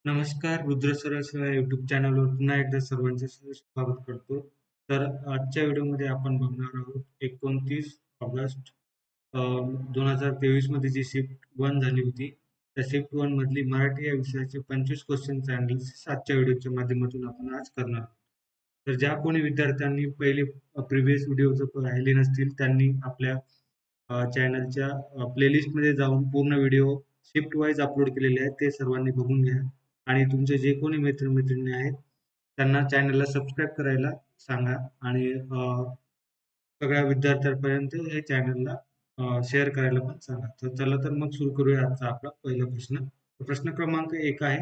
नमस्कार, रुद्र सरस या यूट्यूब चॅनलवर पुन्हा एकदा सर्वांचे स्वागत करतो. तर आजच्या व्हिडिओमध्ये आपण बघणार आहोत 29 ऑगस्ट 2023 मध्ये जी शिफ्ट 1 झाली होती, त्या शिफ्ट 1 मधली मराठी या विषयाचे 25 क्वेश्चनचे अनालिसिस आजच्या व्हिडिओच्या माध्यमातून आपण आज करणार आहोत. तर ज्या कोणी विद्यार्थ्यांनी पहिले प्रिव्हियस व्हिडिओ जर पाहिले नसतील, त्यांनी आपल्या चॅनलच्या प्लेलिस्टमध्ये जाऊन पूर्ण व्हिडिओ शिफ्ट वाईज अपलोड केलेले आहेत, ते सर्वांनी बघून घ्या. आणि तुमचे जे कोणी मित्रमैत्रिणी आहेत त्यांना चॅनलला सबस्क्राईब करायला सांगा आणि सगळ्या विद्यार्थ्यांपर्यंत हे चॅनलला शेअर करायला पण सांगा. तर चला तर मग सुरू करूया आजचा आपला पहिला प्रश्न. प्रश्न क्रमांक 1 आहे,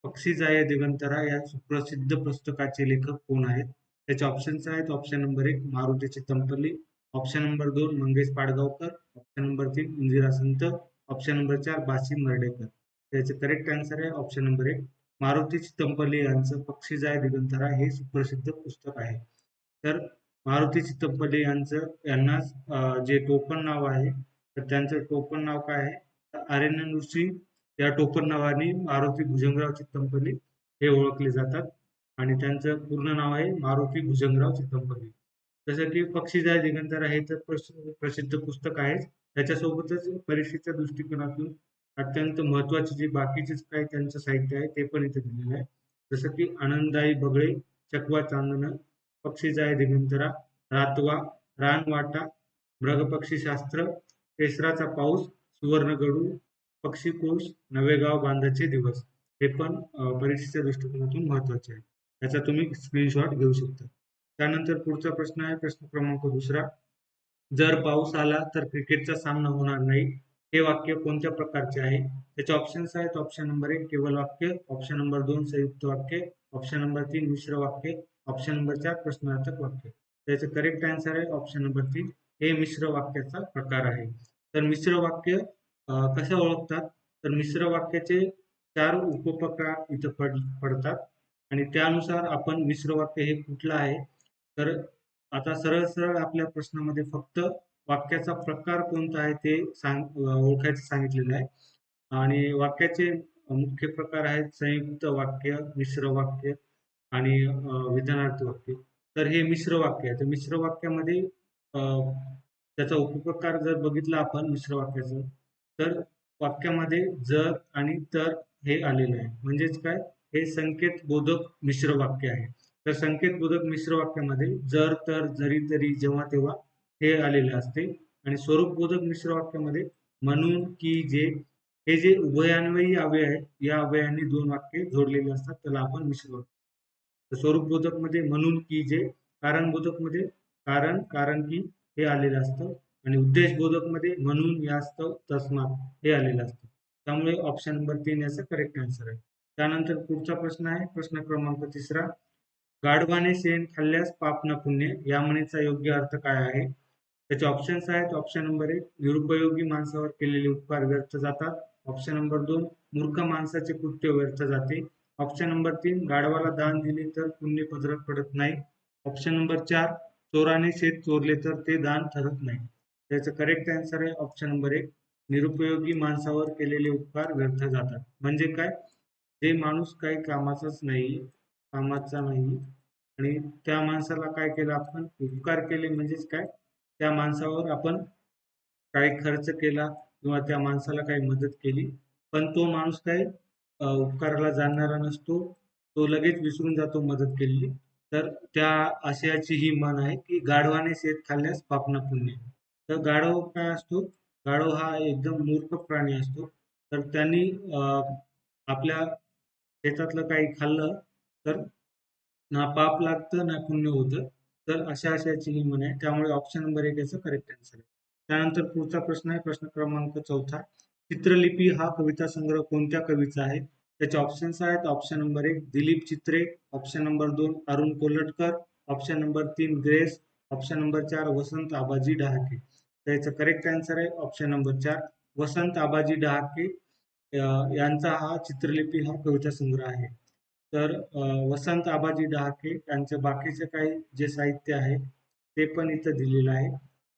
पक्षी जाये दिगंतरा या सुप्रसिद्ध पुस्तकाचे लेखक कोण आहेत? त्याचे ऑप्शन्स आहेत. Option number 1 Maruti Chitampalli, option number 2 Mangesh Padgaonkar, option number 3 Indira Sant, option number 4 बासी मर्डेकर. त्याचे करेक्ट आन्सर आहे ऑप्शन नंबर 1 मारुती चित्तमपल्ली यांचं पक्षी जाय दिगंतरा हे सुप्रसिद्ध पुस्तक आहे. तर मारुती चित्तमपल्ली यांना जे टोपण नाव आहे, तर त्यांचं टोपण नाव काय आहे? आर्यन ऋषी या टोपण नावाने मारुती भुजंगराव चित्तमपल्ली हे ओळखले जातात आणि त्यांचं पूर्ण नाव आहे मारुती भुजंगराव चित्तमपल्ली. जसं की पक्षी जाय दिगंतरा हे तर प्रसिद्ध पुस्तक आहे, त्याच्यासोबतच परीक्षेच्या दृष्टिकोनातून अत्यंत महत्वाचे जे बाकीचे काही त्यांचं साहित्य आहे ते पण इथे दिलेलं आहे. जसं की आनंददायी बगळे, चकवा चांदणं, पक्षी जाय दिगंतरा, रातवा, रानवाटा, मृगपक्षीशास्त्र, केसराचा पाऊस, सुवर्णगडू, पक्षीकोश, नवेगाव बांधाचे दिवस हे पण परीक्षेच्या दृष्टिकोनातून महत्वाचे आहे. त्याचा तुम्ही स्क्रीनशॉट घेऊ शकता. त्यानंतर पुढचा प्रश्न आहे प्रश्न क्रमांक 2. जर पाऊस आला तर क्रिकेटचा सामना होणार नाही, हे वाक्य कोणत्या प्रकारचे आहे? त्याचे ऑप्शन्स आहेत. ऑप्शन नंबर 1 केवळ वाक्य, ऑप्शन नंबर 2 संयुक्त वाक्य, ऑप्शन नंबर 3 मिश्र वाक्य, ऑप्शन नंबर 4 प्रश्नार्थक वाक्य. त्याचे करेक्ट आन्सर आहे ऑप्शन नंबर 3 हे मिश्र वाक्याचा प्रकार आहे. तर मिश्र वाक्य कसं ओळखतात? तर मिश्र वाक्याचे 4 उपप्रकार इथं पडतात आणि त्यानुसार आपण मिश्र वाक्य हे कुठलं आहे, तर आता सरळ सरळ आपल्या प्रश्नामध्ये फक्त वाक्याचा प्रकार कोणता आहे ते ओळखायचं सांगितलेलं आहे. आणि वाक्याचे मुख्य प्रकार आहेत संयुक्त वाक्य, मिश्र वाक्य आणि विधानार्थ वाक्य. तर हे मिश्र वाक्य आहे. तर मिश्र वाक्यामध्ये त्याचा उपप्रकार जर बघितला आपण मिश्र वाक्याचं, तर वाक्यामध्ये जर आणि तर हे आलेलं आहे. म्हणजेच काय? हे संकेत बोधक मिश्र वाक्य आहे. तर संकेत बोधक मिश्र वाक्यामध्ये जर, तर, जरी, तरी, जेव्हा, तेव्हा हे आलेले असते आणि स्वरूप बोधक मिश्र वाक्यामध्ये म्हणून, की, जे हे जे उभयान्वयी अव्यय आहेत, या अव्ययांनी 2 वाक्ये जोडलेली असतात, त्याला आपण मिश्र वाक्य. तर स्वरूप बोधक मध्ये म्हणून, की, जे, कारण बोधक मध्ये कारण, कारण की हे आलेलं असतं आणि उद्देश बोधक मध्ये म्हणून, यास्तव, तस्मात हे आलेलं असतं. त्यामुळे ऑप्शन नंबर 3 याचा करेक्ट आन्सर आहे. त्यानंतर पुढचा प्रश्न आहे प्रश्न क्रमांक 3. गाढवाने शेण खाल्ल्यास पाप न पुण्य या म्हणीचा योग्य अर्थ काय आहे? त्याचे ऑप्शन्स आहेत. ऑप्शन नंबर 1 निरुपयोगी माणसावर केलेले उपकार व्यर्थ जातात, ऑप्शन नंबर 2 मूर्ख माणसाचे कृत्य व्यर्थ जाते, ऑप्शन नंबर 3 गाढवाला दान दिले तर पुण्य पदरात पडत नाही, ऑप्शन नंबर 4 चोराने शेत चोरले तर ते दान ठरत नाही. त्याचं करेक्ट आन्सर आहे ऑप्शन नंबर 1 निरुपयोगी माणसावर केलेले उपकार व्यर्थ जातात. म्हणजे काय? जे माणूस काही कामाचा नाही आणि त्या माणसाला काय केलं आपण? उपकार केले. म्हणजेच काय? त्या माणसावर आपण काही खर्च केला किंवा त्या माणसाला काही मदत केली, पण तो माणूस काय उपकाराला जाणणारा नसतो, तो लगेच विसरून जातो मदत केलेली. तर त्या आशयाची ही म्हण आहे की गाढवाने शेत खाल्ल्यास पाप न पुण्य. तर गाढव काय असतो? गाढव हा एकदम मूर्ख प्राणी असतो. तर त्यांनी आपल्या शेतातलं काही खाल्लं तर ना पाप लागतं ना पुण्य होतं. तर अशा आशयाची ही म्हण आहे. त्यामुळे ऑप्शन नंबर 1 याचं करेक्ट आन्सर आहे. त्यानंतर पुढचा प्रश्न आहे प्रश्न क्रमांक 4. चित्रलिपी हा कविता संग्रह कोणत्या कवीचा आहे? त्याचे ऑप्शन्स आहेत. Option number 1 Dilip Chitre, option number 2 Arun Kolatkar, option number 3 Grace, option number 4 Vasant Abaji Dahake. त्याचं करेक्ट आन्सर आहे ऑप्शन नंबर 4 वसंत आबाजी डहाके यांचा हा चित्रलिपी हा कविता संग्रह आहे. तर वसंत आबाजी डहाके यांचे बाकीचे काही जे साहित्य आहे ते पण इथं दिलेलं आहे.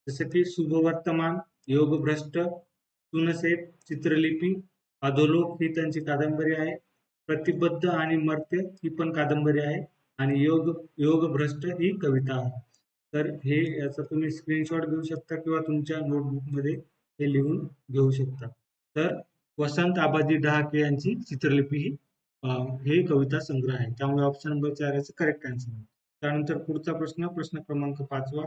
जसं की शुभवर्तमान, योगभ्रष्ट, सुनसेट, चित्रलिपी, अधोलोक ही त्यांची कादंबरी आहे प्रतिबद्ध आणि मर्त्य ही पण कादंबरी आहे आणि योग भ्रष्ट ही कविता आहे. तर हे याचा तुम्ही स्क्रीनशॉट घेऊ शकता किंवा तुमच्या नोटबुकमध्ये हे लिहून घेऊ शकता. तर वसंत आबाजी डहाके यांची चित्रलिपी ही हे कविता संग्रह आहे. त्यामुळे ऑप्शन नंबर 4 याचं करेक्ट आन्सर आहे. त्यानंतर पुढचा प्रश्न क्रमांक 5वा.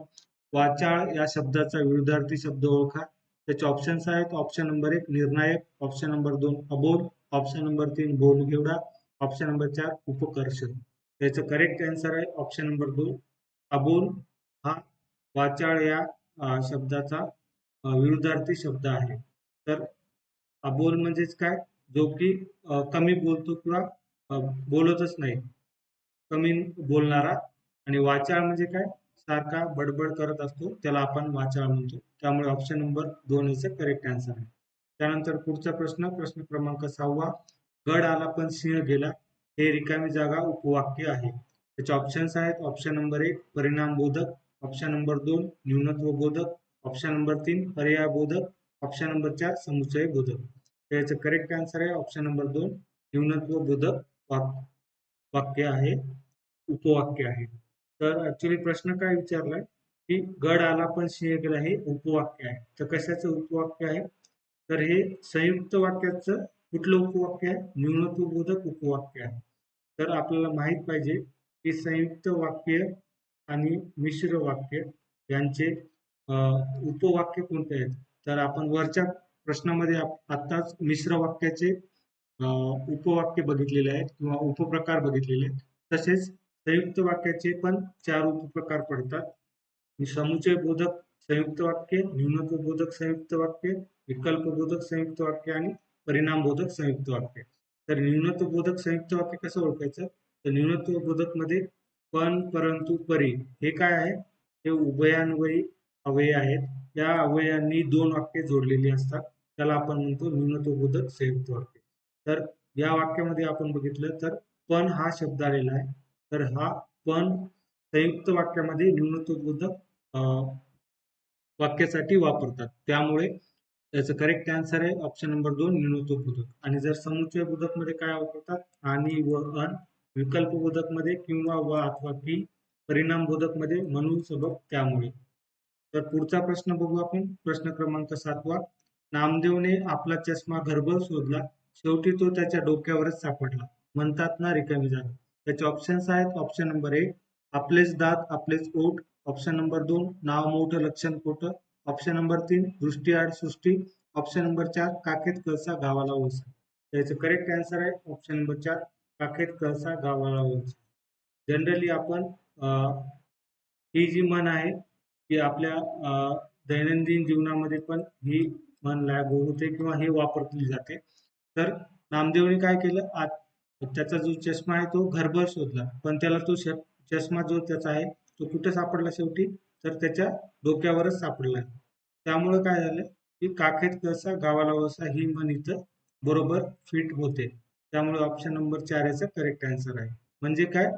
वाचाळ या शब्दाचा विरुद्धार्थी शब्द ओळखा. त्याचे ऑप्शन्स आहेत. ऑप्शन नंबर 1 निर्णायक, ऑप्शन नंबर 2 अबोल, ऑप्शन नंबर 3 बोलघेवडा, ऑप्शन नंबर 4 उपकर्ष. त्याचं करेक्ट आन्सर आहे ऑप्शन नंबर 2 अबोल हा वाचाळ या शब्दाचा विरुद्धार्थी शब्द आहे. तर अबोल म्हणजेच काय, जो की कमी बोलतो किंवा बोलतच नाही, कमी बोलणारा. आणि वाचाळ म्हणजे काय, सारखा बडबड करत असतो, त्याला आपण वाचाळ म्हणतो. त्यामुळे ऑप्शन नंबर 2 याचं करेक्ट आन्सर आहे. त्यानंतर पुढचा प्रश्न क्रमांक 6वा. गड आला पण सिंह गेला हे रिकामी जागा उपवाक्य आहे. त्याचे ऑप्शन्स आहेत. ऑप्शन नंबर 1 परिणाम बोधक, ऑप्शन नंबर 2 न्यूनत्व बोधक, ऑप्शन नंबर 3 पर्याय बोधक, ऑप्शन नंबर 4 समुच्चय बोधक. त्याचं करेक्ट आन्सर आहे ऑप्शन नंबर 2 न्यूनत्व बोधक वाक्य आहे, उपवाक्य आहे. तर ऍक्च्युली प्रश्न काय विचारलाय की गड आला पण सिंह गेला हे उपवाक्य आहे. तर कशाचं उपवाक्य आहे, तर हे संयुक्त वाक्याचं कुठलं उपवाक्य आहे, न्यूनत्वबोधक उपवाक्य आहे. तर आपल्याला माहित पाहिजे की संयुक्त वाक्य आणि मिश्र वाक्य यांचे उपवाक्य कोणते आहेत. तर आपण वरच्या प्रश्नामध्ये आताच मिश्र वाक्याचे उपवाक्य बघितलेले आहेत किंवा उपप्रकार बघितलेले आहेत. तसेच संयुक्त वाक्याचे पण 4 उपप्रकार पडतात. समुच्चय बोधक संयुक्त वाक्य, न्यूनत्व बोधक संयुक्त वाक्य, विकल्प बोधक संयुक्त वाक्य आणि परिणाम बोधक संयुक्त वाक्य. तर न्यूनत्व बोधक संयुक्त वाक्य कसं ओळखायचं, तर न्यूनत्व बोधक मध्ये पण, परंतु, परी हे काय आहे, हे उभयान्वयी अव्यय आहेत. या अव्ययांनी 2 वाक्ये जोडलेली असतात, त्याला आपण म्हणतो न्यूनत्व बोधक संयुक्त वाक्य. तर या वाक्यामध्ये आपण बघितलं तर पण हा शब्द आलेला आहे. तर हा पण संयुक्त वाक्यामध्ये न्यूनत्वबोधक वाक्यासाठी वापरतात. त्यामुळे त्याचं करेक्ट आन्सर आहे ऑप्शन नंबर 2 न्यूनत्वबोधक. आणि जर समुच्चय बोधक मध्ये काय वापरतात, आणि व अन, विकल्प बोधक मध्ये किंवा व अथवा की, परिणाम बोधक मध्ये म्हणून सबब त्यामुळे. तर पुढचा प्रश्न बघू आपण. प्रश्न क्रमांक 7वा. नामदेवने आपला चष्मा घरभर शोधला, शेवटी तो त्याच्या डोक्यावरच सापडला, म्हणतात ना रिकामी जागा. त्याचे ऑप्शन्स आहेत. ऑप्शन नंबर 1 आपलेच दात आपलेच ओठ, ऑप्शन नंबर 2 नाव मोठं लक्षण खोटं, ऑप्शन नंबर 3 दृष्टी आड सृष्टी, ऑप्शन नंबर 4 काखेत कळसा गावाला वळसा. त्याचं करेक्ट आन्सर आहे ऑप्शन नंबर 4 काखेत कळसा गावाला वळसा. जनरली आपण ही जी म्हण आहे ती आपल्या दैनंदिन जीवनामध्ये पण ही म्हण लागू होते किंवा हे वापरली जाते. तर नामदेवने काय केलं, त्याचा जो चष्मा आहे तो घरभर शोधला, पण त्याला तो चष्मा जो त्याचा आहे तो कुठे सापडला शेवटी, तर त्याच्या डोक्यावरच सापडला. त्यामुळे काय झालं की काखेत कळसा गावाला वळसा ही म्हण इथं बरोबर फिट होते. त्यामुळे ऑप्शन नंबर 4 याचा करेक्ट आन्सर आहे. म्हणजे काय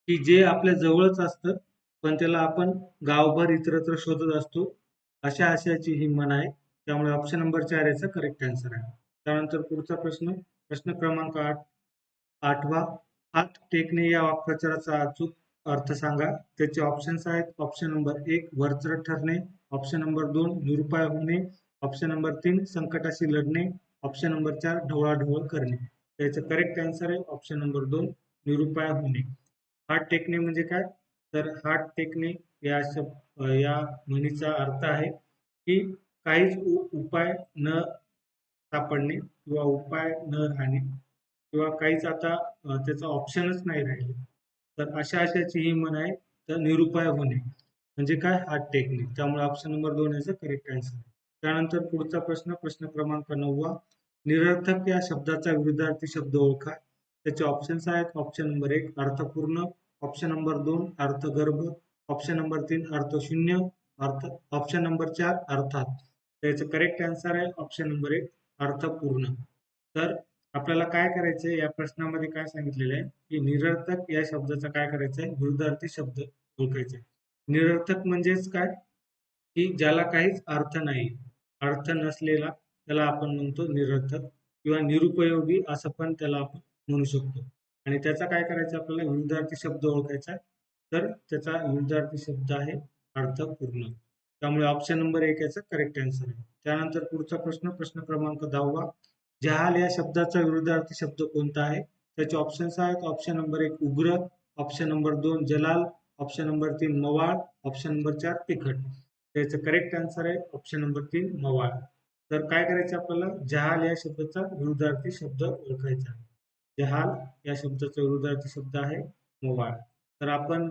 की जे आपल्या जवळच असतं पण त्याला आपण गावभर इतरत्र शोधत असतो, अशा आशयाची ही म्हण आहे. त्यामुळे ऑप्शन नंबर 4 याचा करेक्ट आन्सर आहे. त्यानंतर पुढचा प्रश्न क्रमांक 8वा. हात टेकणे या वाक्प्रचाराचा अचूक अर्थ सांगा. त्याचे ऑप्शन्स आहेत. ऑप्शन नंबर 1 वरचढ ठरणे, ऑप्शन नंबर 2 निरुपाय होणे, ऑप्शन नंबर 3 संकटाशी लढणे, ऑप्शन नंबर 4 ढवळाढवळ करणे. त्याचं करेक्ट आन्सर आहे ऑप्शन नंबर 2 निरुपाय होणे. हात टेकणे म्हणजे काय, तर हात टेकणे या म्हणीचा अर्थ आहे की काहीच उपाय न सापडणे किंवा उपाय न राहणे किंवा काहीच आता त्याचा ऑप्शनच नाही राहिले, तर अशा आशयाची ही म्हण आहे. तर निरुपाय होणे म्हणजे काय, हात टेकणे. त्यामुळे ऑप्शन नंबर 2 याचा करेक्ट आन्सर. त्यानंतर पुढचा प्रश्न क्रमांक 9वा. निरर्थक या शब्दाचा विरुद्धार्थी शब्द ओळखा. त्याचे ऑप्शन्स आहेत. ऑप्शन नंबर 1 अर्थपूर्ण, ऑप्शन नंबर 2 अर्थगर्भ, ऑप्शन नंबर 3 अर्थशून्य, ऑप्शन नंबर 4 अर्थात. त्याचं करेक्ट आन्सर आहे ऑप्शन नंबर 1 अर्थपूर्ण. तर आपल्याला काय करायचंय, या प्रश्नामध्ये काय सांगितलेलं आहे की निरर्थक या शब्दाचा काय करायचंय, विरुद्धार्थी शब्द ओळखायचे. निरर्थक म्हणजेच काय की ज्याला काहीच अर्थ नाही, अर्थ नसलेला त्याला आपण म्हणतो निरर्थक, किंवा निरुपयोगी असं पण त्याला आपण म्हणू शकतो. आणि त्याचा काय करायचं आपल्याला विरुद्धार्थी शब्द ओळखायचा आहे. तर त्याचा विरुद्धार्थी शब्द आहे अर्थपूर्ण. त्यामुळे ऑप्शन नंबर 1 याचा करेक्ट आन्सर आहे. त्यानंतर पुढचा प्रश्न, प्रश्न क्रमांक 10वा. जहाल या शब्दाचा विरुद्धार्थी शब्द कोणता आहे? त्याचे ऑप्शन्स आहेत. ऑप्शन नंबर 1 उग्र, option number 2 Jalal, option number 3 मवाळ, ऑप्शन नंबर 4 तिखट. त्याचं करेक्ट आन्सर आहे ऑप्शन नंबर 3 मवाळ. तर काय करायचं आपल्याला जहाल या शब्दाचा विरुद्धार्थी शब्द ओळखायचा आहे. जहाल या शब्दाचा विरुद्धार्थी शब्द आहे मवाळ. तर आपण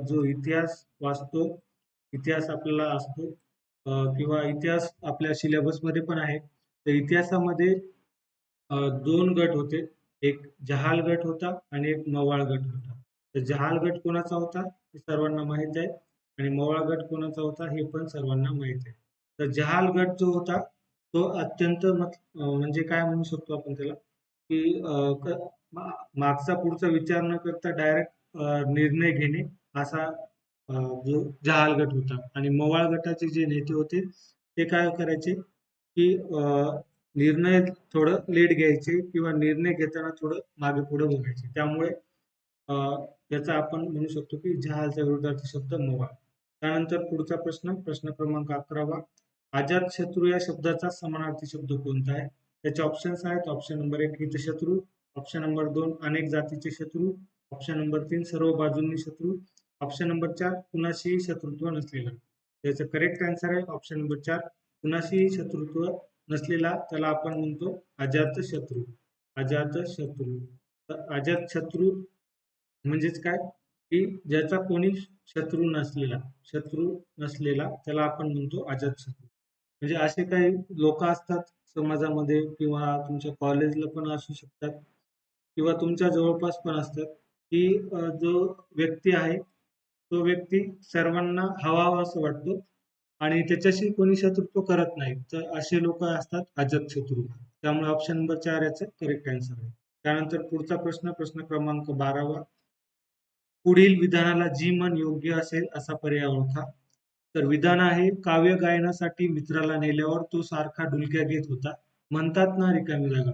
जो इतिहास वाचतो, इतिहास आपल्याला असतो किंवा इतिहास आपल्या सिलेबसमध्ये पण आहे. तर इतिहासामध्ये दोन गट होते. एक जहाल गट होता आणि एक मवाळ गट होता. तर जहाल गट कोणाचा होता हे सर्वांना माहित आहे आणि मवाळ गट कोणाचा होता हे पण सर्वांना माहित आहे. तर जहाल गट जो होता तो अत्यंत म्हणजे काय म्हणू शकतो आपण त्याला की मागचा पुढचा विचार न करता डायरेक्ट निर्णय घेणे असा जो जहाल गट होता. आणि मवाळ गटाचे जे नेते होते ते काय करायचे की निर्णय थोडं लेट घ्यायचे किंवा निर्णय घेताना थोडं मागे पुढे बघायचे. त्यामुळे याचा आपण म्हणू शकतो की जहालच्या विरुद्धार्थी शब्द मवाळ. त्यानंतर पुढचा प्रश्न, प्रश्न क्रमांक 11वा. अजातशत्रू या शब्दाचा समानार्थी शब्द कोणता आहे? त्याचे ऑप्शन्स आहेत. ऑप्शन नंबर 1 हितशत्रू, ऑप्शन नंबर 2 अनेक जातीचे शत्रू, ऑप्शन नंबर 3 सर्व बाजूंनी शत्रू, ऑप्शन नंबर 4 कुणाशीही शत्रुत्व नसलेला. त्याचं करेक्ट आन्सर आहे ऑप्शन नंबर 4 कुणाशीही शत्रुत्व नसलेला, त्याला आपण म्हणतो अजातशत्रू. अजातशत्रू. तर अजातशत्रू म्हणजेच काय की ज्याचा कोणी शत्रू नसलेला त्याला आपण म्हणतो अजातशत्रू. म्हणजे असे काही लोक असतात समाजामध्ये किंवा तुमच्या कॉलेजला पण असू शकतात किंवा तुमच्या जवळपास पण असतात की जो व्यक्ती आहे तो व्यक्ती सर्वांना हवा असं वाटतो आणि त्याच्याशी कोणी शत्रुत्व करत नाही. तर असे लोक असतात अजातशत्रू. त्यामुळे ऑप्शन नंबर 4 याचं करेक्ट आन्सर आहे. त्यानंतर पुढचा प्रश्न, प्रश्न क्रमांक 12वा. पुढील विधानाला जी मन योग्य असेल असा पर्याय ओळखा. तर विधान आहे काव्य गायनासाठी मित्राला नेल्यावर तो सारखा डुलक्या घेत होता, म्हणतात ना रिकामी जागा.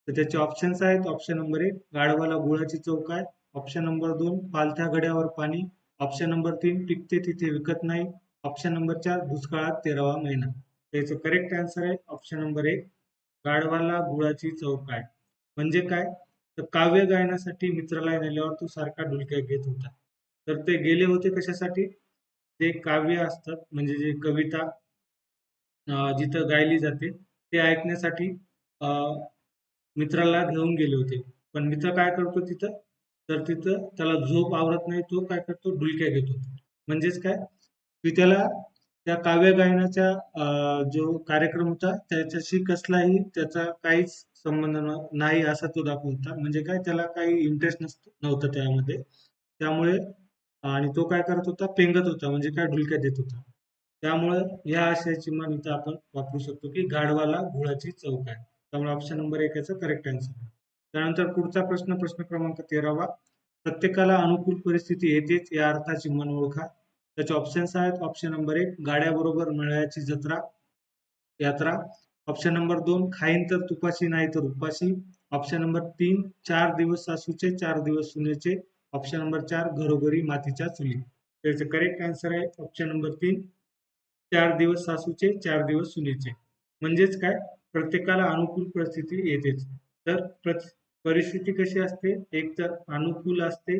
तर त्याचे ऑप्शन्स आहेत. ऑप्शन नंबर 1 गाढवाला गुळाची चव काय, ऑप्शन नंबर 2 पालथ्या घड्यावर पाणी, ऑप्शन नंबर 3 पिकते तिथे विकत नाही, ऑप्शन नंबर 4 दुष्काळात 13वा महिना. त्याचं करेक्ट आन्सर आहे ऑप्शन नंबर 1 गाढवाला गुळाची चव काय. म्हणजे काय, तर काव्य गायनासाठी मित्राला नेल्यावर तो सारखा डुलक्या घेत होता. तर ते गेले होते कशासाठी? ते काव्य असतात म्हणजे जे कविता जिथं गायली जाते ते ऐकण्यासाठी मित्राला घेऊन गेले होते. पण मित्र काय करतो तिथं, तर तिथं त्याला झोप आवरत नाही, तो काय करतो डुलक्या घेतो. म्हणजेच काय की त्याला त्या काव्य गायनाच्या जो कार्यक्रम होता त्याच्याशी कसलाही त्याचा काहीच संबंध नाही असा तो दाखवता. म्हणजे काय त्याला काही इंटरेस्ट नव्हता त्यामध्ये. त्यामुळे आणि तो काय करत होता पेंगत होता म्हणजे काय डुलक्या देत होता. त्यामुळे या आशयाची म्हण इथं आपण वापरू शकतो की गाढवाला गुळाची चव काय. त्यामुळे ऑप्शन नंबर 1 याचा करेक्ट आन्सर आहे. त्यानंतर पुढचा प्रश्न, प्रश्न क्रमांक 13वा. प्रत्येकाला अनुकूल परिस्थिती येतेच या अर्थाची म्हण ओळखा. त्याचे ऑप्शन्स आहेत. ऑप्शन नंबर 1 गाड्याबरोबर मेळ्याची जत्रा यात्रा, ऑप्शन नंबर 2 खाईन तर तुपाशी नाही तर उपाशी, ऑप्शन नंबर 3 4 दिवस सासूचे 4 दिवस सुनेचे, ऑप्शन नंबर 4 घरोघरी मातीच्या चुली. त्याचे करेक्ट आन्सर आहे ऑप्शन नंबर 3 4 दिवस सासूचे 4 दिवस सुनेचे. म्हणजेच काय प्रत्येकाला अनुकूल परिस्थिती येतेच. तर परिस्थिती कशी असते, एक तर अनुकूल असते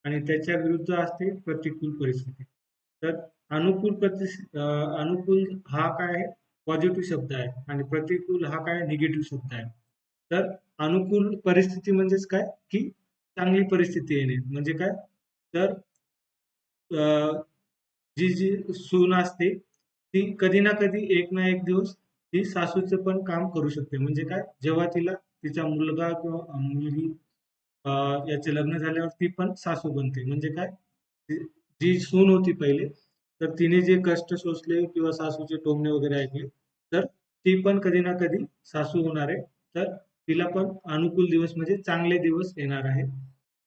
आणि त्याच्या विरुद्ध असते प्रतिकूल परिस्थिती. तर अनुकूल हा काय आहे पॉझिटिव्ह शब्द आहे आणि प्रतिकूल हा काय निगेटिव्ह शब्द आहे. तर अनुकूल परिस्थिती म्हणजेच काय की चांगली परिस्थिती येणे. म्हणजे काय, तर जी जी सून असते ती कधी ना कधी एक ना एक दिवस ती सासूचं पण काम करू शकते. म्हणजे काय, जेव्हा तिला तिचा मुलगा किंवा मुलगी याचे लग्न झाल्यावर ती पण सासू बनते. म्हणजे काय, जी सून होती पहिले तर तिने जे कष्ट सोसले किंवा सासूचे टोमणे वगैरे ऐकले तर ती पण कधी ना कधी सासू होणार आहे. तर तिला पण अनुकूल दिवस म्हणजे चांगले दिवस येणार आहे.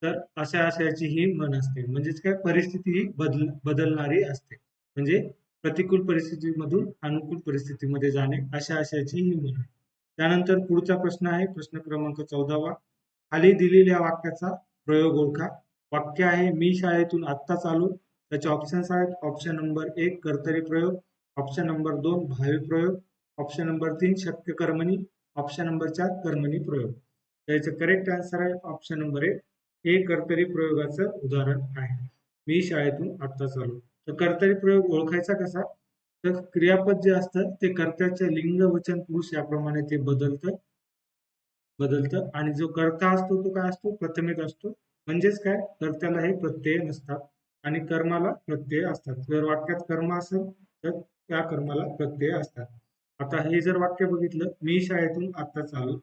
तर अशा आशयाची ही म्हण असते. म्हणजेच काय परिस्थिती ही बदलणारी असते. म्हणजे प्रतिकूल परिस्थितीमधून अनुकूल परिस्थितीमध्ये जाणे अशा आशयाची ही म्हण आहे. त्यानंतर पुढचा प्रश्न आहे प्रश्न क्रमांक 14वा. खाली दिलेल्या वाक्याचा प्रयोग ओळखा. वाक्य आहे मी शाळेतून आत्ताच आलो. त्याचे ऑप्शन्स आहेत ऑप्शन नंबर 1 कर्तरी प्रयोग, ऑप्शन नंबर 2 भावी प्रयोग, ऑप्शन नंबर 3 शक्य कर्मणी, ऑप्शन नंबर 4 कर्मणी प्रयोग. त्याचं करेक्ट आन्सर आहे ऑप्शन नंबर 1 हे कर्तरी प्रयोगाचं उदाहरण आहे. मी शाळेतून आत्ताच आलो. तर कर्तरी प्रयोग ओळखायचा कसा? तर क्रियापद जे असतं ते कर्त्याचे लिंग वचन पुरुष याप्रमाणे ते बदलतं आणि जो कर्ता असतो तो काय असतो? प्रथमेत असतो. म्हणजेच काय? कर्त्याला हे प्रत्यय नसतात आणि कर्माला प्रत्यय असतात. जर वाक्यात कर्म असेल तर त्या कर्माला प्रत्यय असतात. आता हे जर वाक्य बघितलं मी शाळेतून आत्ताच आलो,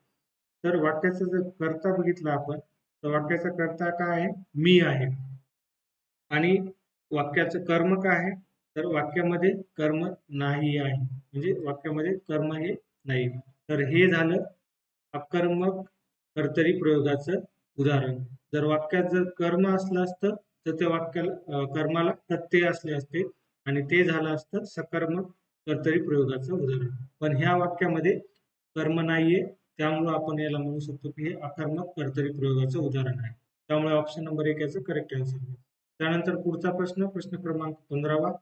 तर वाक्याचा जर कर्ता बघितला आपण तर वाक्याचा कर्ता काय आहे? मी आहे. आणि वाक्याचं कर्म काय आहे? तर वाक्यामध्ये कर्म नाही आहे. म्हणजे वाक्यामध्ये कर्म हे नाही. तर हे झालं अकर्मक कर्तरी प्रयोगाचं उदाहरण. जर वाक्यात जर कर्म असलं असतं तर त्या वाक्याला कर्माला प्रत्यय असले असते आणि ते झालं असतं सकर्मक कर्तरी प्रयोगाचं उदाहरण. पण ह्या वाक्यामध्ये कर्म नाहीये, त्यामुळे आपण याला म्हणू शकतो की हे अकर्मक कर्तरी प्रयोगाचं उदाहरण आहे. त्यामुळे ऑप्शन नंबर 1 याचं करेक्ट आन्सर आहे. त्यानंतर पुढचा प्रश्न क्रमांक 15वा.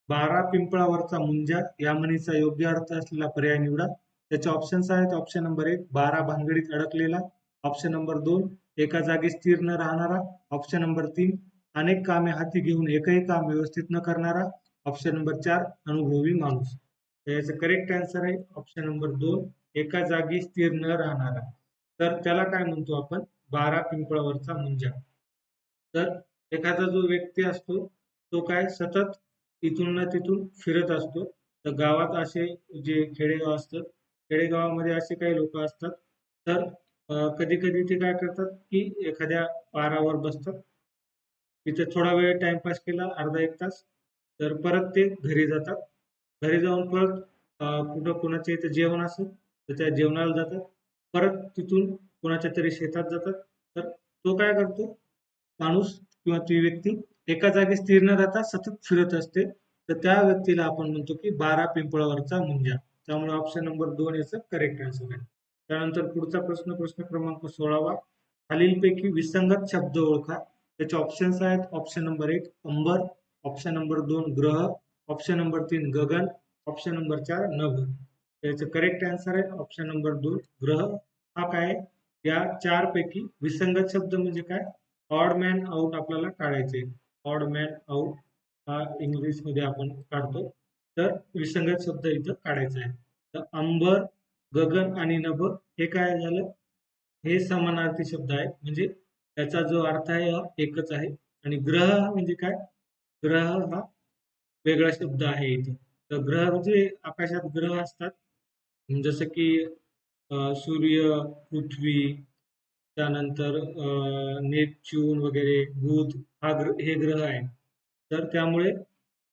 12 पिंपळावरचा मुंजा या म्हणीचा योग्य अर्थ असलेला पर्याय निवडा. त्याचे ऑप्शन्स आहेत ऑप्शन नंबर 1 12 भानगडीत अडकलेला, ऑप्शन नंबर 2 एका जागी स्थिर न राहणारा, ऑप्शन नंबर 3 अनेक कामे हाती घेऊन एकही काम व्यवस्थित न करणारा, ऑप्शन नंबर 4 अनुभवी माणूस. तर याचं करेक्ट आन्सर आहे ऑप्शन नंबर 2 एका जागी स्थिर न राहणारा. तर त्याला काय म्हणतो आपण? 12 पिंपळावरचा मुंजा. तर एखादा जो व्यक्ती असतो तो काय सतत इथून ना तिथून फिरत असतो. तर गावात असे जे खेडेगाव असतात, खेडेगावामध्ये असे काही लोक असतात. तर कधी कधी ते काय करतात की एखाद्या पारावर बसतात, तिथे थोडा वेळ टाइमपास केला अर्धा एक तास, तर परत ते घरी जातात. घरी जाऊन परत कुठं कोणाच्या इथे जेवण असेल तर त्या जेवणाला जातात. परत तिथून कोणाच्या तरी शेतात जातात. तर तो काय करतो माणूस किंवा ती व्यक्ती एका जागी स्थिर न राहता सतत फिरत असते. तर त्या व्यक्तीला आपण म्हणतो की 12 पिंपळावरचा मुंजा. त्यामुळे ऑप्शन नंबर 2 याचं करेक्ट आन्सर आहे. त्यानंतर पुढचा प्रश्न क्रमांक 16वा. खालीलपैकी विसंगत शब्द ओळखा. त्याचे ऑप्शन्स आहेत ऑप्शन नंबर 1 अंबर, ऑप्शन नंबर 2 ग्रह, ऑप्शन नंबर 3 गगन, ऑप्शन नंबर 4 नभ. त्याचं करेक्ट आन्सर आहे ऑप्शन नंबर 2 ग्रह. हा काय? या चार पैकी विसंगत शब्द म्हणजे काय? ऑड मॅन आउट आपल्याला काढायचे. ऑड मॅन आउट हा इंग्लिश मध्ये आपण काढतो. तर विसंगत शब्द इथं काढायचा आहे. तर अंबर, गगन आणि नभ हे काय झालं? हे समानार्थी शब्द आहेत. म्हणजे त्याचा जो अर्थ आहे हा एकच आहे. आणि ग्रह म्हणजे काय? ग्रह हा वेगळा शब्द आहे इथे. तर ग्रह म्हणजे आकाशात ग्रह असतात. जसं की सूर्य, पृथ्वी, त्यानंतर नेपच्यून वगैरे, बुध हे ग्रह आहे. तर त्यामुळे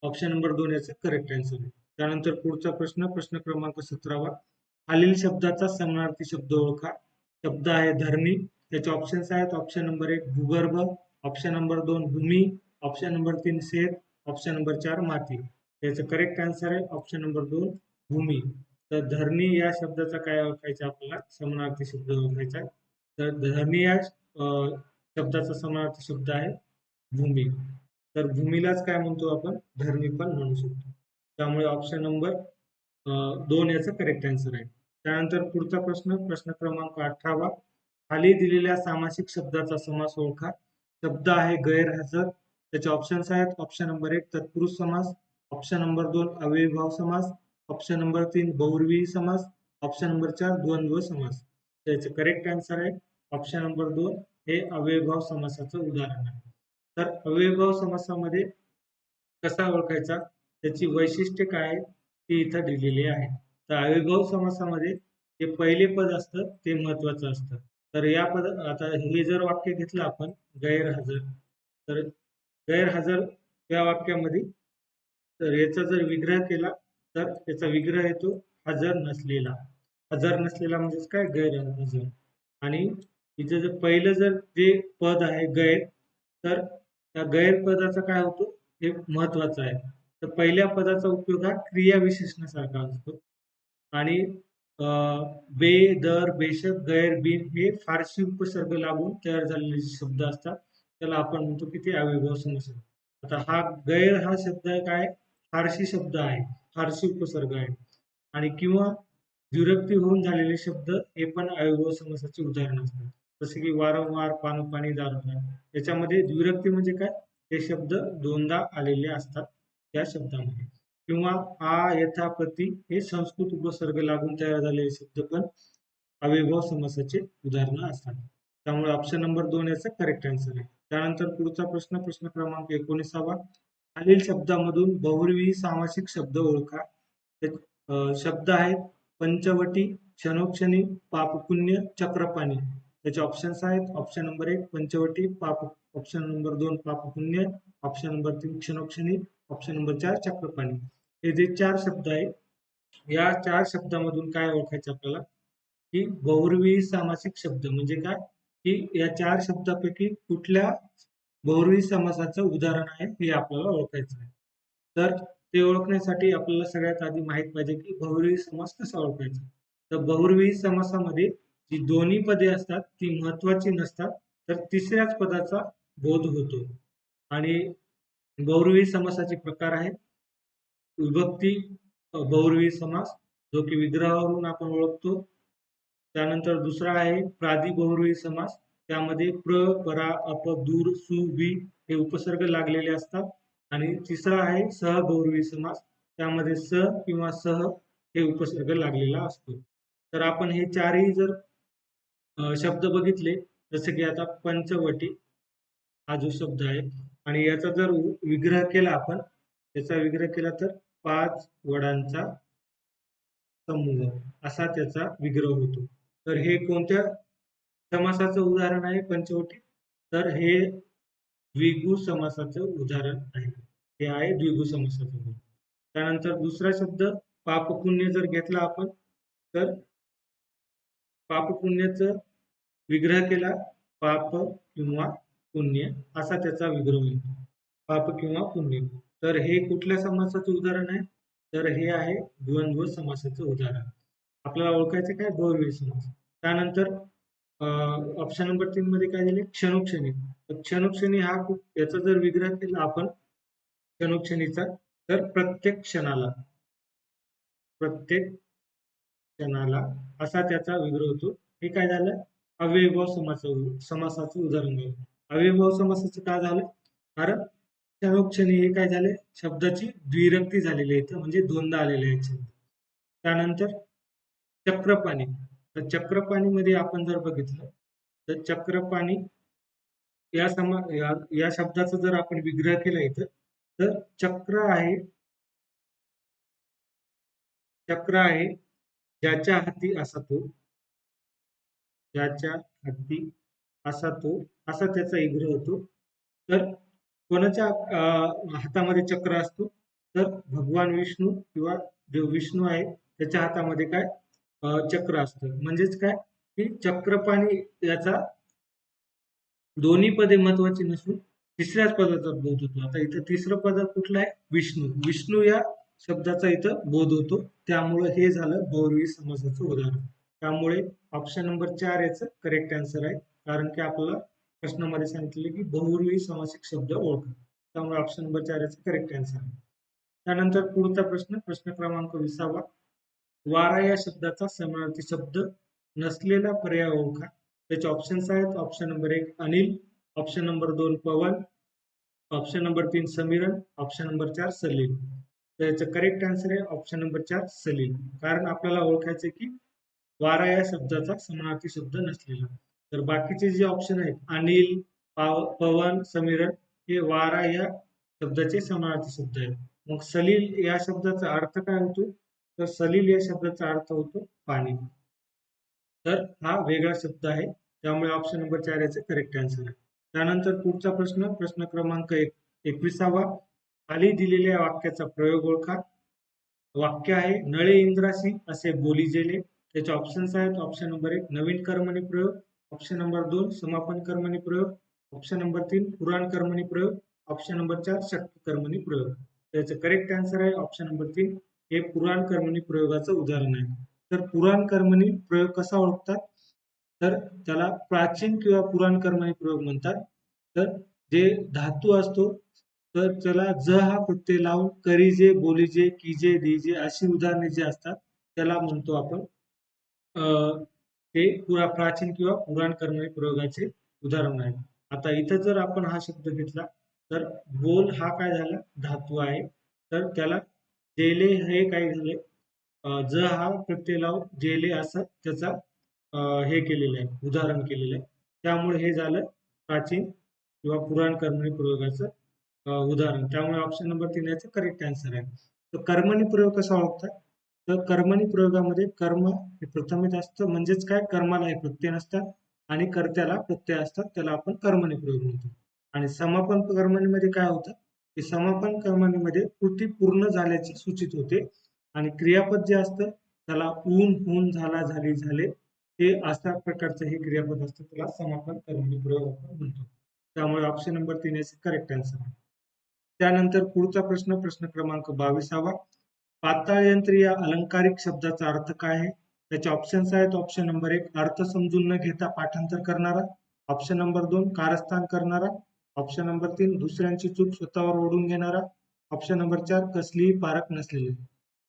ऑप्शन नंबर 2 याचं करेक्ट आन्सर आहे. त्यानंतर पुढचा प्रश्न क्रमांक 17वा. खालील शब्दाचा समानार्थी शब्द ओळखा. शब्द आहे धरणी. त्याचे ऑप्शन्स आहेत ऑप्शन नंबर 1 भूगर्भ, ऑप्शन नंबर 2 भूमी, ऑप्शन नंबर 3 शेत, ऑप्शन नंबर 4 माती. त्याचं करेक्ट आन्सर आहे ऑप्शन नंबर 2 भूमी. तर धरणी या शब्दाचा काय ओळखायचा आपल्याला? समानार्थी शब्द ओळखायचा. तर धरणी या शब्दाचा समानार्थी शब्द आहे भूमी. तर भूमीलाच काय म्हणतो आपण? धरणी पण म्हणू शकतो. त्यामुळे ऑप्शन नंबर 2 याचं करेक्ट आन्सर आहे. त्यानंतर पुढचा प्रश्न क्रमांक 18वा. खाली दिलेल्या सामासिक शब्दाचा समास ओळखा. शब्द आहे गैरहजर. त्याचे ऑप्शन्स आहेत ऑप्शन नंबर 1 तत्पुरुष समास, ऑप्शन नंबर 2 अव्ययीभाव समास, ऑप्शन नंबर 3 बहुव्रीही समास, ऑप्शन नंबर 4 द्वंद्व समास. त्याचे करेक्ट आन्सर आहे ऑप्शन नंबर 2 हे अव्ययीभाव समासाचं उदाहरण आहे. तर अव्ययीभाव समासामध्ये कसा ओळखायचा? त्याची वैशिष्ट्ये काय आहेत ती इथं दिलेली आहे. तर अव्ययीभाव समासामध्ये जे पहिले पद असतं ते महत्वाचं असतं. तर या पद आता हे जर वाक्य घेतलं आपण गैरहजर, तर गैरहजर या वाक्यामध्ये तर याचा जर विग्रह केला तर याचा विग्रह येतो हजर नसलेला. हजर नसलेला म्हणजेच काय? गैरहजर. आणि इथं जर पहिलं जर जे पद आहे गैर, तर त्या गैरपदाचा काय होतो? हे महत्वाचं आहे. तर पहिल्या पदाचा उपयोग हा क्रिया विशेषणासारखा असतो आणि बे, दर, बेशक, गैर, बिन हे फारसी उपसर्ग लागून तयार झालेले जे शब्द असतात त्याला आपण म्हणतो की ते अव्ययभाव समास आहे. आता हा गैर हा शब्द काय फारसी शब्द आहे, फारसी उपसर्ग आहे आणि किंवा द्विरुक्ती होऊन झालेले शब्द हे पण अव्ययभाव समासाचे उदाहरण असतात. जसे की वारंवार, पान, पाणी, दारोदार याच्यामध्ये द्विरुक्ती म्हणजे काय, हे शब्द दोनदा आलेले असतात त्या शब्दामध्ये. किंवा आ, यथा, प्रति हे संस्कृत उपसर्ग लागून तयार झालेले शब्द पण अव्ययभाव समासाचे उदाहरणं असतात. त्यामुळे ऑप्शन नंबर 2 याचा करेक्ट आन्सर आहे. त्यानंतर पुढचा प्रश्न, प्रश्न क्रमांक 19वा. खालील शब्दामधून बहुव्रीही सामासिक शब्द ओळखा. शब्द आहेत पंचवटी, क्षणोक्षणी, पापपुण्य, चक्रपाणी. त्याचे ऑप्शन्स आहेत option number 1 Panchavati, option number 2 Papapunya, option number 3 Kshanokshani, option number 4 Chakrapani. हे जे 4 शब्द आहेत, या 4 शब्दामधून काय ओळखायचं आपल्याला की बहुव्रीही सामासिक शब्द म्हणजे काय, की या 4 शब्दापैकी कुठल्या बहुव्रीही समासाचं उदाहरण आहे हे आपल्याला ओळखायचं आहे. तर ते ओळखण्यासाठी आपल्याला सगळ्यात आधी माहित पाहिजे की बहुव्रीही समास कसा ओळखायचा. तर बहुव्रीही समासामध्ये जी दोन्ही पदे असतात ती महत्वाची नसतात, तर तिसऱ्याच पदाचा बोध होतो. आणि बहुव्रीही समासाचे प्रकार आहेत विभक्ती बहुव्रीही समास, जो की विग्रहावरून आपण ओळखतो. त्यानंतर दुसरा आहे प्रादि बहुव्रीही समास, त्यामध्ये प्र, परा, अप, दूर, सु, वि हे उपसर्ग लागलेले असतात. आणि तिसरा आहे सह बहुव्रीही समास, त्यामध्ये स किंवा सह हे उपसर्ग लागलेला असतो. तर आपण हे चारही जर शब्द बघितले, जसे की आता पंचवटी हा जो शब्द आहे आणि याचा जर विग्रह केला आपण, त्याचा विग्रह केला तर 5 वडांचा समूह असा त्याचा विग्रह होतो. तर हे कोणत्या समासाचं उदाहरण आहे पंचवटी, तर हे द्विगु समासाचं उदाहरण आहे. हे आहे द्विगु समासाचं उदाहरण. त्यानंतर दुसरा शब्द पापपुण्य जर घेतला आपण, तर पापपुण्याचं विग्रह केला पाप किंवा पुण्य असा त्याचा विग्रह होतो. पाप किंवा पुण्य. तर हे कुठल्या समासाचं उदाहरण आहे, तर हे आहे द्वंद्व समासाचं उदाहरण. आपल्याला ओळखायचं काय बहुव्रीही समास. त्यानंतर ऑप्शन नंबर 3 मध्ये काय दिले क्षणोक्षणी. तर क्षणोक्षणी हा याचा जर विग्रह केला आपण क्षणोक्षणीचा, तर प्रत्येक क्षणाला, प्रत्येक क्षणाला असा त्याचा विग्रह होतो. हे काय झालं अव्ययभाव समासाचं उदाहरण झालं. अव्ययभाव समासाचं काय झालं, कारण क्षणोक्षणी हे काय झाले शब्दाची द्विरुक्ती झालेली आहे, म्हणजे दोनदा आलेले आहेत शब्द. त्यानंतर चक्रपाणी. तर चक्रपाणी मध्ये आपण जर बघितलं तर चक्रपाणी या शब्दाचा जर आपण विग्रह केला इथं, तर चक्र आहे ज्याच्या हाती असा तो, ज्याच्या हाती असा तो, असा त्याचा विग्रह होतो. तर कोणाच्या हातामध्ये चक्र असतो, तर भगवान विष्णू किंवा जो विष्णू आहे त्याच्या हातामध्ये काय चक्र असतं. म्हणजेच काय की चक्रपाणी याचा दोन्ही पदे महत्वाची नसून तिसऱ्याच पदाचा बोध होतो. आता इथं तिसरं पद कुठलं आहे विष्णू, विष्णू या शब्दाचा इथं बोध होतो. त्यामुळे हे झालं बहुव्रीही समासाचं उदाहरण. त्यामुळे ऑप्शन नंबर 4 याचं करेक्ट आन्सर आहे, कारण की आपल्याला प्रश्नामध्ये सांगितले की बहुव्रीही समासिक शब्द ओळखा. त्यामुळे ऑप्शन नंबर 4 याचं करेक्ट आन्सर आहे. त्यानंतर पुढचा प्रश्न, प्रश्न क्रमांक 20वा. वारा या शब्दाचा समानार्थी शब्द नसलेला पर्याय ओळखा. त्याचे ऑप्शन्स आहेत ऑप्शन नंबर 1 अनिल, ऑप्शन नंबर 2 पवन, ऑप्शन नंबर 3 समीरण, ऑप्शन नंबर 4 सलील. तर याचं करेक्ट आन्सर आहे ऑप्शन नंबर 4 सलील. कारण आपल्याला ओळखायचं की वारा या शब्दाचा समानार्थी शब्द नसलेला. तर बाकीचे जे ऑप्शन आहेत अनिल, पवन, समीरण हे वारा या शब्दाचे समानार्थी शब्द आहेत. मग सलील या शब्दाचा अर्थ काय होतो, तर सलील या शब्दाचा अर्थ होतो पाणी. तर हा वेगळा शब्द आहे, त्यामुळे ऑप्शन नंबर 4 याचे करेक्ट आन्सर आहे. त्यानंतर पुढचा प्रश्न, प्रश्न क्रमांक 21वा. खाली दिलेल्या वाक्याचा प्रयोग ओळखा. वाक्य आहे नळे इंद्रासी असे बोली जेले. त्याचे ऑप्शन्स आहेत ऑप्शन नंबर 1 नवीन कर्मणी प्रयोग, ऑप्शन नंबर 2 समापन कर्मणी प्रयोग, ऑप्शन नंबर 3 पुराण कर्मणी प्रयोग, ऑप्शन नंबर 4 शक्ती कर्मणी प्रयोग. त्याचं करेक्ट आन्सर आहे ऑप्शन नंबर 3 हे पुराण कर्मणी प्रयोगाचं उदाहरण आहे. तर पुराण कर्मणी प्रयोग कसा ओळखतात? तर त्याला प्राचीन किंवा पुराण कर्मणी प्रयोग म्हणतात. तर जे धातू असतो तर त्याला ज हा प्रत्यय लावून करीजे, बोलीजे, कीजे, दीजे अशी उदाहरणे जी असतात त्याला म्हणतो आपण ते प्राचीन किंवा पुराण कर्मणी प्रयोगाचे उदाहरण आहे. आता इथं जर आपण हा शब्द घेतला तर बोल हा काय झाला? धातू आहे. तर त्याला जेले हे काय झाले? ज हा प्रत्यय लावून जेले असं त्याचा हे केलेलं आहे, उदाहरण केलेलं आहे. त्यामुळे हे झालं प्राचीन किंवा पुराण कर्मणी प्रयोगाचं उदाहरण. त्यामुळे ऑप्शन नंबर 3 याचं करेक्ट आन्सर आहे. तर कर्मणी प्रयोग कसा ओळखतात? तर कर्मणी प्रयोगामध्ये कर्म हे प्रथमित असतं, म्हणजेच काय कर्माला हे प्रत्यय नसतात आणि कर्त्याला प्रत्यय असतात, त्याला आपण कर्मणी प्रयोग म्हणतो. आणि समापन कर्मणीमध्ये काय होतं की समापन कर्मणीमध्ये कृती पूर्ण झाल्याचे सूचित होते आणि क्रियापद जे असतं त्याला ऊन, होऊन, झाला, झाली, झाले हे अशा प्रकारचं हे क्रियापद असतं, त्याला समापन कर्मणी प्रयोग आपण म्हणतो. त्यामुळे ऑप्शन नंबर 3 याचे करेक्ट आन्सर आहे. त्यानंतर पुढचा प्रश्न, प्रश्न क्रमांक 22वा. पाताळ यंत्र या अलंकारिक शब्दाचा अर्थ काय आहे? त्याचे ऑप्शन्स आहेत. ऑप्शन नंबर 1 अर्थ समजून न घेता पाठांतर करणारा. ऑप्शन नंबर 2 कारस्थान करणारा. ऑप्शन नंबर 3 दुसऱ्यांची चूक स्वतःवर ओढून घेणारा. ऑप्शन नंबर 4 कसलीही पारख नसलेले.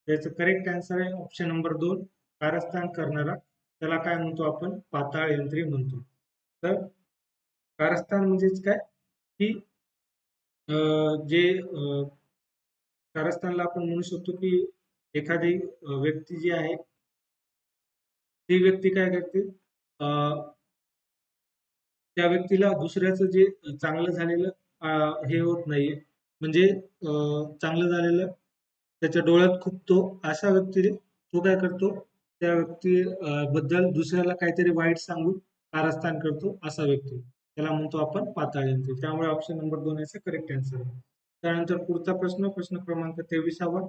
त्याचं करेक्ट आन्सर आहे ऑप्शन नंबर 2 कारस्थान करणारा. त्याला काय म्हणतो आपण? पाताळ यंत्री म्हणतो. तर कारस्थान म्हणजेच काय की जे कारस्थानला आपण म्हणू शकतो की एखादी व्यक्ती जी आहे ती व्यक्ती काय करते त्या व्यक्तीला दुसऱ्याचं जे चांगलं झालेलं हे होत नाहीये म्हणजे चांगलं झालेलं त्याच्या डोळ्यात खुपतो अशा व्यक्तीने तो काय करतो त्या व्यक्ती बद्दल दुसऱ्याला काहीतरी वाईट सांगून कारस्थान करतो असा व्यक्ती त्याला म्हणतो आपण पाताळ यंत्री. त्यामुळे ऑप्शन नंबर 2 याचा करेक्ट आन्सर आहे. त्यानंतर पुढचा प्रश्न, प्रश्न क्रमांक 23वा.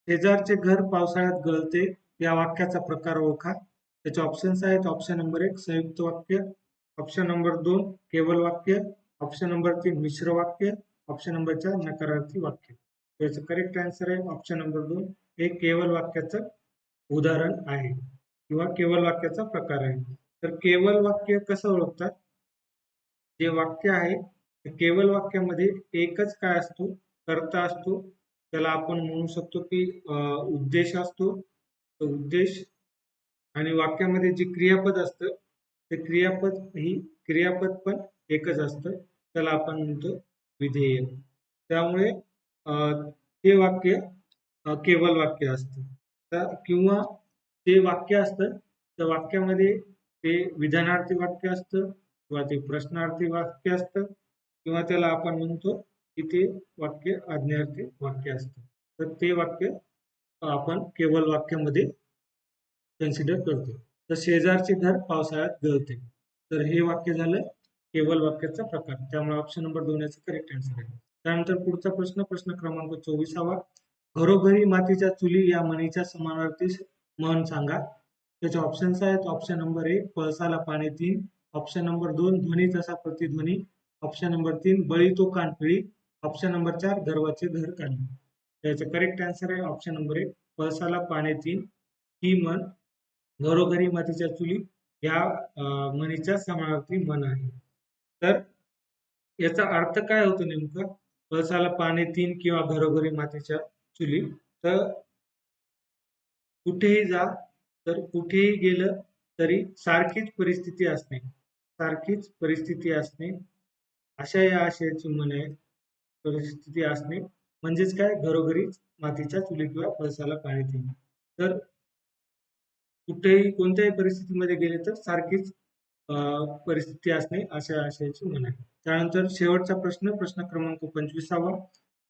शेजारचे घर पावसाळ्यात गळते या वाक्याचा प्रकार ओळखा. त्याचे ऑप्शन्स आहेत. ऑप्शन नंबर 1 संयुक्त वाक्य, ऑप्शन नंबर 2 केवल वाक्य, ऑप्शन नंबर 3 मिश्र वाक्य, ऑप्शन नंबर 4 नकारार्थी वाक्य. याचं करेक्ट आन्सर आहे ऑप्शन नंबर 2 हे केवल वाक्याचं उदाहरण आहे किंवा केवल वाक्याचा प्रकार आहे. तर केवल वाक्य कसं ओळखतात? जे वाक्य आहे ते केवल वाक्यामध्ये एकच काय असतो? कर्ता असतो. त्याला आपण म्हणू शकतो की उद्देश असतो. तो उद्देश आणि वाक्यामध्ये जे क्रियापद असतं ते क्रियापद पण एकच असतं. त्याला आपण म्हणतो विधेय. त्यामुळे ते वाक्य केवल वाक्य असतं. तर किंवा ते वाक्य असतं त्या वाक्यामध्ये ते विधानार्थी वाक्य असतं किंवा ते प्रश्नार्थी वाक्य असतं किंवा त्याला आपण म्हणतो की ते वाक्य आज्ञार्थी वाक्य असतं. तर ते वाक्य आपण केवल वाक्यामध्ये कन्सिडर करतो. तर शेजारचे घर पावसाळ्यात गळते. तर हे वाक्य झालं केवल वाक्याचा प्रकार. त्यामुळे ऑप्शन नंबर 2 याचा करेक्ट आन्सर आहे. त्यानंतर पुढचा प्रश्न, प्रश्न क्रमांक 24वा. घरोघरी मातीच्या चुली या म्हणीच्या समानार्थी म्हण सांगा. त्याचे ऑप्शन्स आहेत. ऑप्शन नंबर 1 पळसाला पाणी 3, ऑप्शन नंबर 2 ध्वनी तसा प्रतिध्वनी, ऑप्शन नंबर 3 बळी तो कानपिळी, ऑप्शन नंबर 4 गर्वाचे घर काढणे. त्याचं करेक्ट आन्सर आहे ऑप्शन नंबर 1 पळसाला पाणी 3 ही म्हण घरोघरी मातीच्या चुली या म्हणीच्या समानार्थी म्हण आहे. तर याचा अर्थ काय होतो नेमका? पळसाला पाणी 3 किंवा घरोघरी मातीच्या चुली. तर कुठेही जा तर कुठेही गेलं तरी सारखीच परिस्थिती असणे, सारखीच परिस्थिती असणे अशा या आशयाची म्हण आहे. परिस्थिती असणे म्हणजेच काय? घरोघरीच मातीच्या चुली किंवा पळसाला पाणी देणे. तर कुठेही कोणत्याही परिस्थितीमध्ये गेले तर सारखीच परिस्थिती असणे अशा आशयाची म्हण आहे. त्यानंतर शेवटचा प्रश्न, प्रश्न क्रमांक 25वा.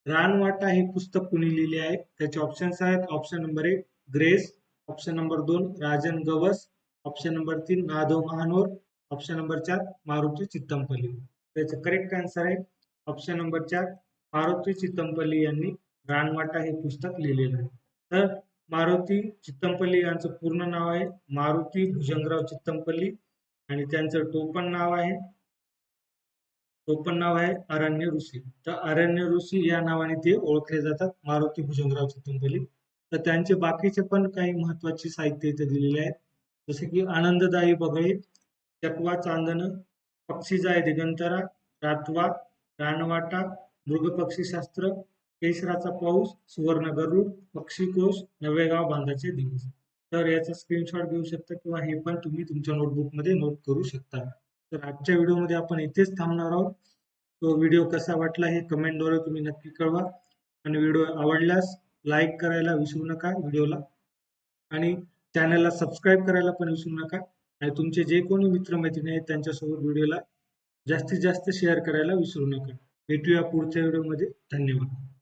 रानवाटा हे पुस्तक कुणी लिहिले आहे? त्याचे ऑप्शन्स आहेत. Option number 1 Grace, option number 2 Rajan Gavas, option number 3 Madhav Mahanor, option number 4 Maruti Chitampalli. त्याचं करेक्ट आन्सर आहे ऑप्शन नंबर 4 मारुती चित्तमपल्ली यांनी रानवाटा हे पुस्तक लिहिलेलं आहे. तर मारुती चित्तमपल्ली यांचं पूर्ण नाव आहे मारुती भुजंगराव चित्तमपल्ली आणि त्यांचं टोपण नाव आहे अरण्य ऋषी. तर अरण्य ऋषी या नावाने ते ओळखले जातात मारुती भुजंगराव चित्तमपल्ली. तर त्यांचे बाकीचे पण काही महत्वाचे साहित्य इथे दिलेले आहे. जसे की आनंददायी बगळे, चकवा चांदण, पक्षी जाय दिगंतरा, रातवा, रानवाटा, मृगपक्षीशास्त्र, केशराचा पाऊस, सुवर्ण गरुड, पक्षीकोश, नवेगाव बांधाचे दिवस. तर याचा स्क्रीनशॉट घेऊ शकता किंवा हे पण तुम्ही तुमच्या नोटबुकमध्ये नोट करू शकता. तर आजच्या व्हिडिओमध्ये आपण इथेच थांबणार आहोत. तो व्हिडिओ कसा वाटला हे कमेंटद्वारे तुम्ही नक्की कळवा आणि व्हिडिओ आवडल्यास लाईक करायला विसरू नका व्हिडिओला आणि चॅनलला सबस्क्राईब करायला पण विसरू नका आणि तुमचे जे कोणी मित्रमैत्रिणी आहेत त्यांच्यासोबत व्हिडिओला जास्तीत जास्त शेअर करायला विसरू नका. भेटूया पुढच्या व्हिडिओमध्ये. धन्यवाद.